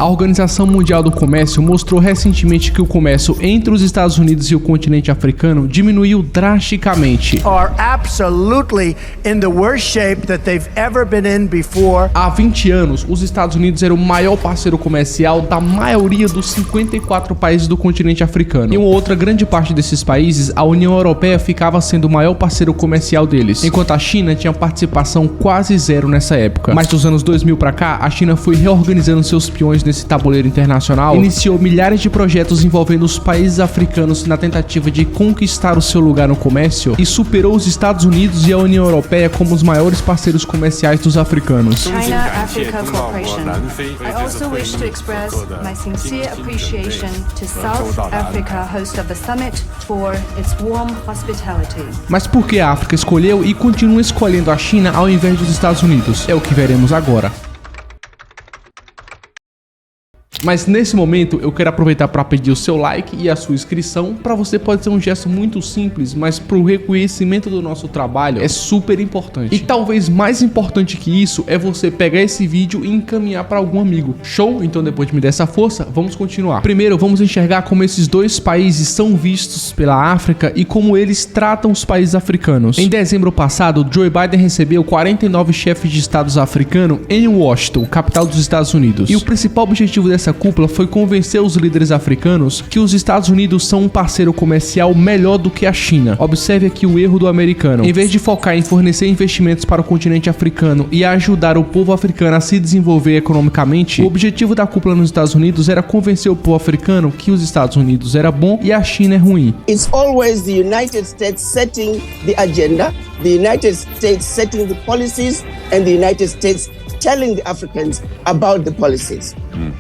A Organização Mundial do Comércio mostrou recentemente que o comércio entre os Estados Unidos e o continente africano diminuiu drasticamente. Há 20 anos, os Estados Unidos eram o maior parceiro comercial da maioria dos 54 países do continente africano. Em uma outra grande parte desses países, a União Europeia ficava sendo o maior parceiro comercial deles, enquanto a China tinha participação quase zero nessa época. Mas dos anos 2000 para cá, a China foi reorganizando seus peões nesse tabuleiro internacional, iniciou milhares de projetos envolvendo os países africanos na tentativa de conquistar o seu lugar no comércio e superou os Estados Unidos e a União Europeia como os maiores parceiros comerciais dos africanos. China-Africa Cooperation. I also wish to express my sincere appreciation to South Africa, host of the summit, for its warm hospitality. Mas por que a África escolheu e continua escolhendo a China ao invés dos Estados Unidos? É o que veremos agora. Mas nesse momento eu quero aproveitar para pedir o seu like e a sua inscrição. Para você pode ser um gesto muito simples, mas para o reconhecimento do nosso trabalho é super importante. E talvez mais importante que isso é você pegar esse vídeo e encaminhar para algum amigo. Show? Então depois de me dar essa força, vamos continuar. Primeiro vamos enxergar como esses dois países são vistos pela África e como eles tratam os países africanos. Em dezembro passado, Joe Biden recebeu 49 chefes de estados africanos em Washington, capital dos Estados Unidos. E o principal objetivo dessa cúpula foi convencer os líderes africanos que os Estados Unidos são um parceiro comercial melhor do que a China. Observe aqui o erro do americano. Em vez de focar em fornecer investimentos para o continente africano e ajudar o povo africano a se desenvolver economicamente, o objetivo da cúpula nos Estados Unidos era convencer o povo africano que os Estados Unidos era bom e a China é ruim. It's always the United States setting the agenda, the United States setting the policies, and the United States telling the Africans about the policies.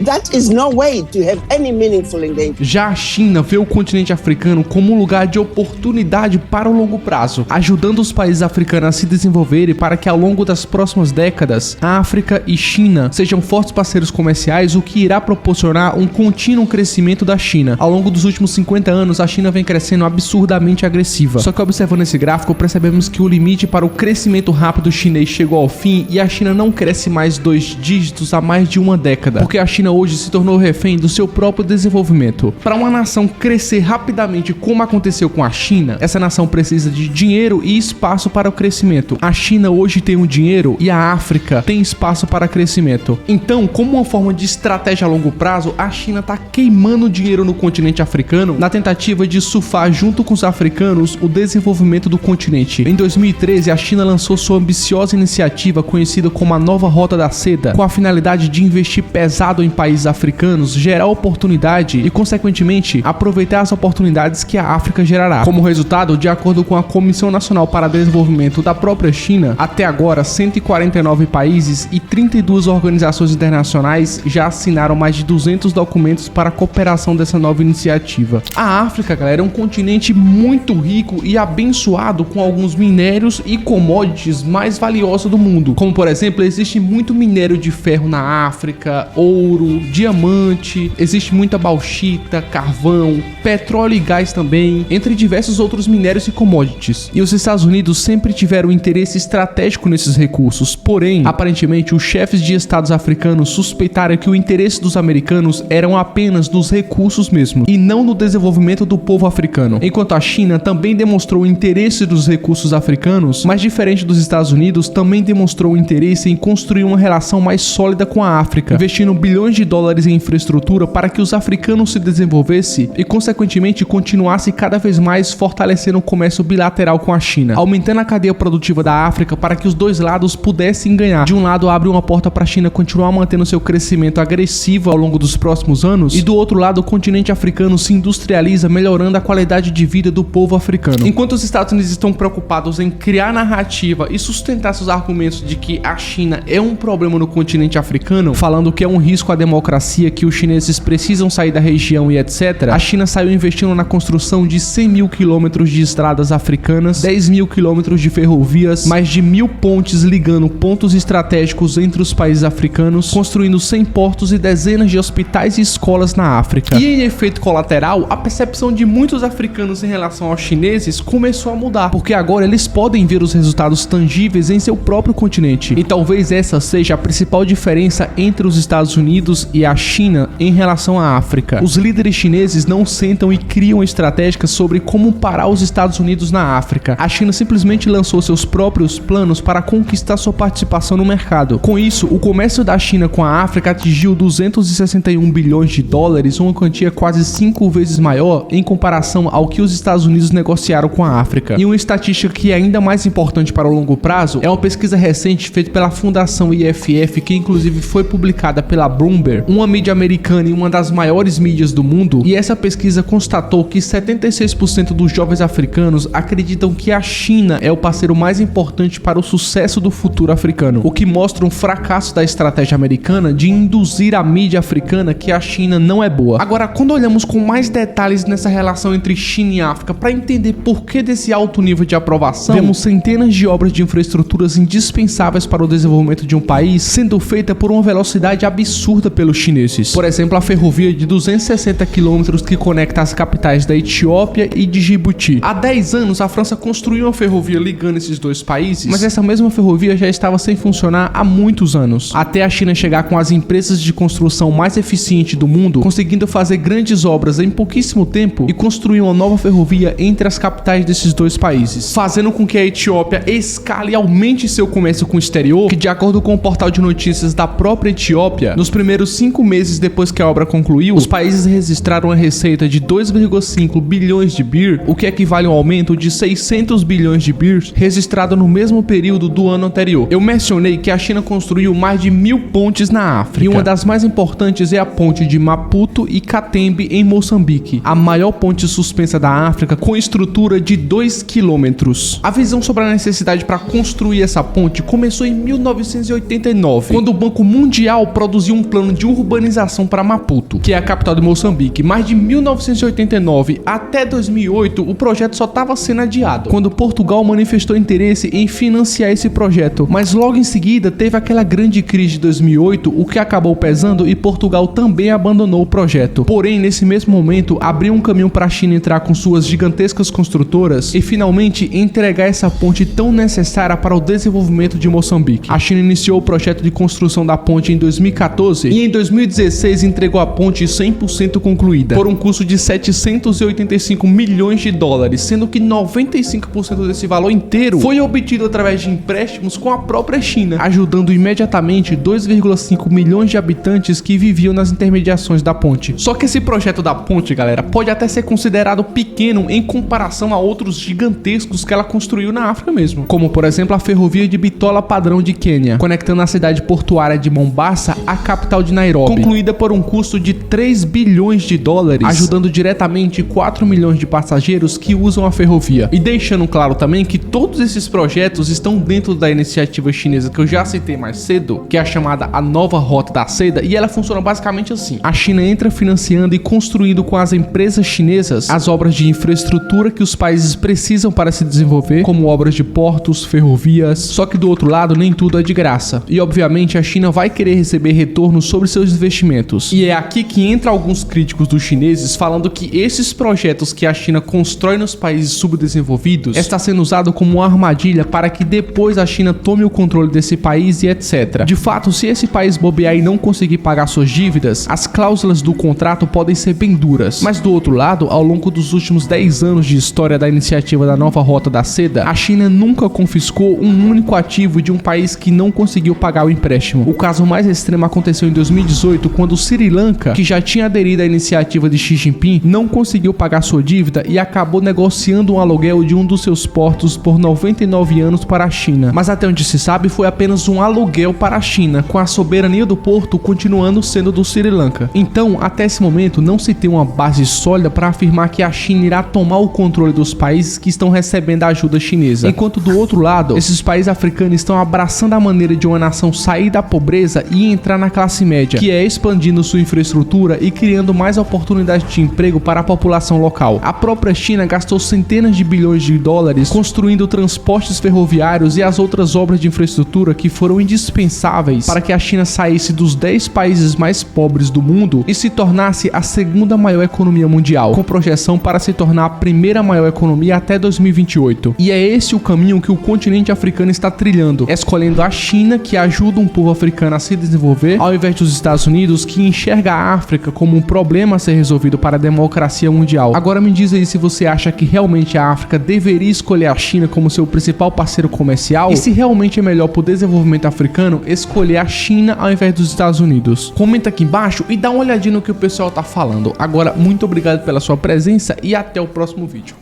That is no way to have any meaningful engagement. Já a China vê o continente africano como um lugar de oportunidade para o longo prazo, ajudando os países africanos a se desenvolverem para que ao longo das próximas décadas, a África e China sejam fortes parceiros comerciais, o que irá proporcionar um contínuo crescimento da China. Ao longo dos últimos 50 anos, a China vem crescendo absurdamente agressiva. Só que observando esse gráfico, percebemos que o limite para o crescimento rápido chinês chegou ao fim e a China não cresce mais 2 dígitos há mais de uma década, porque a China hoje se tornou refém do seu próprio desenvolvimento. Para uma nação crescer rapidamente como aconteceu com a China, essa nação precisa de dinheiro e espaço para o crescimento. A China hoje tem o dinheiro e a África tem espaço para crescimento. Então, como uma forma de estratégia a longo prazo, a China está queimando dinheiro no continente africano na tentativa de surfar junto com os africanos o desenvolvimento do continente. Em 2013, a China lançou sua ambiciosa iniciativa conhecida como a Nova Rota da Seda, com a finalidade de investir pesado em países africanos, gerar oportunidade e, consequentemente, aproveitar as oportunidades que a África gerará. Como resultado, de acordo com a Comissão Nacional para Desenvolvimento da própria China, até agora 149 países e 32 organizações internacionais já assinaram mais de 200 documentos para a cooperação dessa nova iniciativa. A África, galera, é um continente muito rico e abençoado com alguns minérios e commodities mais valiosos do mundo, como por exemplo, existe muito minério de ferro na África, ouro, diamante, existe muita bauxita, carvão, petróleo e gás também, entre diversos outros minérios e commodities. E os Estados Unidos sempre tiveram um interesse estratégico nesses recursos, porém, aparentemente, os chefes de estados africanos suspeitaram que o interesse dos americanos eram apenas nos recursos mesmo, e não no desenvolvimento do povo africano. Enquanto a China também demonstrou o interesse dos recursos africanos, mas diferente dos Estados Unidos, também demonstrou o interesse em construir uma relação mais sólida com a África, investindo bilhões de dólares em infraestrutura para que os africanos se desenvolvessem e, consequentemente, continuassem cada vez mais fortalecendo o comércio bilateral com a China, aumentando a cadeia produtiva da África para que os dois lados pudessem ganhar. De um lado, abre uma porta para a China continuar mantendo seu crescimento agressivo ao longo dos próximos anos, e do outro lado, o continente africano se industrializa, melhorando a qualidade de vida do povo africano. Enquanto os Estados Unidos estão preocupados em criar narrativa e sustentar seus argumentos de que a China é um problema no continente africano, falando que é um risco à democracia, que os chineses precisam sair da região e etc., a China saiu investindo na construção de 100 mil quilômetros de estradas africanas, 10 mil quilômetros de ferrovias, mais de 1000 pontes ligando pontos estratégicos entre os países africanos, construindo 100 portos e dezenas de hospitais e escolas na África. E em efeito colateral, a percepção de muitos africanos em relação aos chineses começou a mudar, porque agora eles podem ver os resultados tangíveis em seu próprio continente. E talvez essa essa seja a principal diferença entre os Estados Unidos e a China em relação à África. Os líderes chineses não sentam e criam estratégicas sobre como parar os Estados Unidos na África. A China simplesmente lançou seus próprios planos para conquistar sua participação no mercado. Com isso, o comércio da China com a África atingiu 261 bilhões de dólares, uma quantia quase 5 vezes maior em comparação ao que os Estados Unidos negociaram com a África. E uma estatística que é ainda mais importante para o longo prazo é uma pesquisa recente feita pela Fundação IFF, que inclusive foi publicada pela Bloomberg, uma mídia americana e uma das maiores mídias do mundo, e essa pesquisa constatou que 76% dos jovens africanos acreditam que a China é o parceiro mais importante para o sucesso do futuro africano, o que mostra um fracasso da estratégia americana de induzir a mídia africana que a China não é boa. Agora, quando olhamos com mais detalhes nessa relação entre China e África para entender por que desse alto nível de aprovação, vemos centenas de obras de infraestruturas indispensáveis para o desenvolvimento de um país sendo feita por uma velocidade absurda pelos chineses. Por exemplo, a ferrovia de 260 km que conecta as capitais da Etiópia e de Djibouti. Há 10 anos, a França construiu uma ferrovia ligando esses dois países, mas essa mesma ferrovia já estava sem funcionar há muitos anos, até a China chegar com as empresas de construção mais eficientes do mundo, conseguindo fazer grandes obras em pouquíssimo tempo e construir uma nova ferrovia entre as capitais desses dois países, fazendo com que a Etiópia escale e aumente seu comércio com o exterior, que de acordo com o portal de notícias da própria Etiópia, nos primeiros 5 meses depois que a obra concluiu, os países registraram a receita de 2,5 bilhões de birr, o que equivale a um aumento de 600 bilhões de birrs registrado no mesmo período do ano anterior. Eu mencionei que a China construiu mais de 1000 pontes na África, e uma das mais importantes é a ponte de Maputo e Catembe em Moçambique, a maior ponte suspensa da África com estrutura de 2 quilômetros. A visão sobre a necessidade para construir essa ponte começou em 1989, quando o Banco Mundial produziu um plano de urbanização para Maputo, que é a capital de Moçambique. Mas de 1989 até 2008, o projeto só estava sendo adiado, quando Portugal manifestou interesse em financiar esse projeto. Mas logo em seguida teve aquela grande crise de 2008, o que acabou pesando e Portugal também abandonou o projeto. Porém, nesse mesmo momento, abriu um caminho para a China entrar com suas gigantescas construtoras e finalmente entregar essa ponte tão necessária para o desenvolvimento de Moçambique. A China iniciou o projeto de construção da ponte em 2014 e em 2016 entregou a ponte 100% concluída, por um custo de 785 milhões de dólares, sendo que 95% desse valor inteiro foi obtido através de empréstimos com a própria China, ajudando imediatamente 2,5 milhões de habitantes que viviam nas intermediações da ponte. Só que esse projeto da ponte, galera, pode até ser considerado pequeno em comparação a outros gigantescos que ela construiu na África mesmo, como por exemplo a ferrovia de Bitola Padrão de Quênia, conectando a cidade portuária de Mombasa à capital de Nairobi, concluída por um custo de 3 bilhões de dólares, ajudando diretamente 4 milhões de passageiros que usam a ferrovia. E deixando claro também que todos esses projetos estão dentro da iniciativa chinesa que eu já citei mais cedo, que é a chamada A Nova Rota da Seda, e ela funciona basicamente assim: a China entra financiando e construindo com as empresas chinesas as obras de infraestrutura que os países precisam para se desenvolver, como obras de portos, ferrovias. Só que do outro lado, nem tudo é de graça, e obviamente a China vai querer receber retorno sobre seus investimentos. E é aqui que entra alguns críticos dos chineses falando que esses projetos que a China constrói nos países subdesenvolvidos está sendo usado como uma armadilha para que depois a China tome o controle desse país e etc. De fato, se esse país bobear e não conseguir pagar suas dívidas, as cláusulas do contrato podem ser bem duras. Mas do outro lado, ao longo dos últimos 10 anos de história da iniciativa da Nova Rota da Seda, a China nunca confiscou um único ativo de um país que não conseguiu pagar o empréstimo. O caso mais extremo aconteceu em 2018, quando o Sri Lanka, que já tinha aderido à iniciativa de Xi Jinping, não conseguiu pagar sua dívida e acabou negociando um aluguel de um dos seus portos por 99 anos para a China. Mas até onde se sabe, foi apenas um aluguel para a China, com a soberania do porto continuando sendo do Sri Lanka. Então, até esse momento, não se tem uma base sólida para afirmar que a China irá tomar o controle dos países que estão recebendo a ajuda chinesa. Enquanto do outro lado, esses países africanos estão abraçando a maneira de uma nação sair da pobreza e entrar na classe média, que é expandindo sua infraestrutura e criando mais oportunidades de emprego para a população local. A própria China gastou centenas de bilhões de dólares construindo transportes ferroviários e as outras obras de infraestrutura que foram indispensáveis para que a China saísse dos 10 países mais pobres do mundo e se tornasse a segunda maior economia mundial, com projeção para se tornar a primeira maior economia até 2028. E é esse o caminho que o continente africano está trilhando, escolhendo a China China, que ajuda um povo africano a se desenvolver, ao invés dos Estados Unidos, que enxerga a África como um problema a ser resolvido para a democracia mundial. Agora me diz aí se você acha que realmente a África deveria escolher a China como seu principal parceiro comercial, e se realmente é melhor para o desenvolvimento africano escolher a China ao invés dos Estados Unidos. Comenta aqui embaixo e dá uma olhadinha no que o pessoal tá falando. Agora, muito obrigado pela sua presença e até o próximo vídeo.